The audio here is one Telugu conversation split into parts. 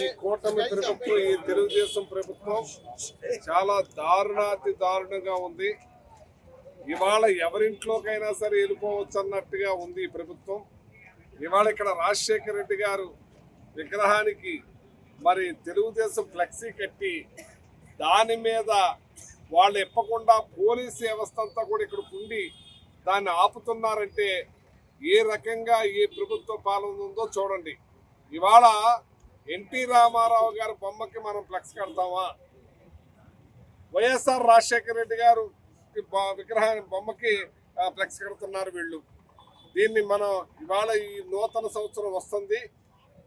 ఈ కూటమి ప్రభుత్వం, ఈ తెలుగుదేశం ప్రభుత్వం చాలా దారుణాతి దారుణంగా ఉంది. ఇవాళ ఎవరింట్లోకైనా సరే వెళ్ళిపోవచ్చు అన్నట్టుగా ఉంది ఈ ప్రభుత్వం. ఇవాళ ఇక్కడ రాజశేఖర రెడ్డి గారు విగ్రహానికి మరి తెలుగుదేశం ఫ్లెక్సీ కట్టి దాని మీద వాళ్ళు ఇప్పకుండా పోలీస్ వ్యవస్థ అంతా కూడా ఇక్కడ ఉండి దాన్ని ఆపుతున్నారంటే ఏ రకంగా ఈ ప్రభుత్వ పాలన ఉందో చూడండి. ఇవాళ ఎన్టీ రామారావు గారి బొమ్మకి మనం ఫ్లెక్స్ కడతామా? వైఎస్ఆర్ రాజశేఖర రెడ్డి గారు విగ్రహాన్ని బొమ్మకి ఫ్లెక్స్ కడుతున్నారు వీళ్ళు. దీన్ని మనం ఇవాళ ఈ నూతన సంవత్సరం వస్తుంది,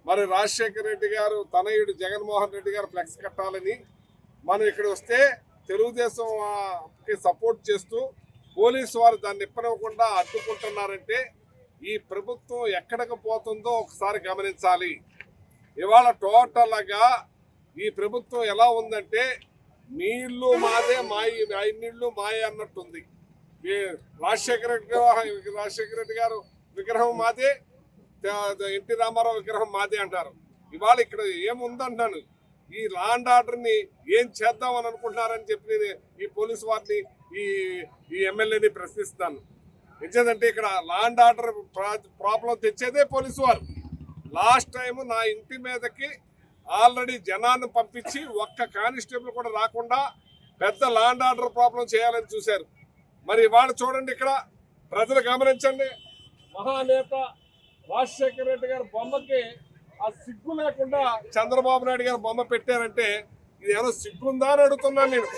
మరి రాజశేఖర రెడ్డి గారు తనయుడు జగన్మోహన్ రెడ్డి గారు ఫ్లెక్స్ కట్టాలని మనం ఇక్కడ వస్తే తెలుగుదేశంకి సపోర్ట్ చేస్తూ పోలీసు వారు దాన్ని ఇప్పనివ్వకుండా అడ్డుకుంటున్నారంటే ఈ ప్రభుత్వం ఎక్కడికి పోతుందో ఒకసారి గమనించాలి. ఇవాళ టోటల్గా ఈ ప్రభుత్వం ఎలా ఉందంటే నీళ్లు మాదే మాయి నీళ్లు మాయ అన్నట్టుంది. రాజశేఖర రెడ్డి గారు విగ్రహం మాదే, ఎన్టీ రామారావు విగ్రహం మాదే అంటారు. ఇవాళ ఇక్కడ ఏముందంటాను, ఈ లా అండ్ ఆర్డర్ని ఏం చేద్దామని అనుకుంటున్నారని చెప్పి నేను ఈ పోలీసు వారిని ఈ ఎమ్మెల్యేని ప్రశ్నిస్తాను. ఎందుకంటే ఇక్కడ లా అండ్ ఆర్డర్ ప్రాబ్లం తెచ్చేదే పోలీసు వారు. లాస్ట్ టైం నా ఇంటి మీదకి ఆల్రెడీ జనాన్ని పంపించి ఒక్క కానిస్టేబుల్ కూడా రాకుండా పెద్ద లా అండ్ ఆర్డర్ ప్రాబ్లం చేయాలని చూశారు. మరి ఇవాళ చూడండి, ఇక్కడ ప్రజలు గమనించండి, మహానేత రాజశేఖర రెడ్డి గారి బొమ్మకి ఆ సిగ్గు లేకుండా చంద్రబాబు నాయుడు గారు బొమ్మ పెట్టారంటే ఇది ఏమో సిగ్గుందా అని అడుగుతున్నాను నేను.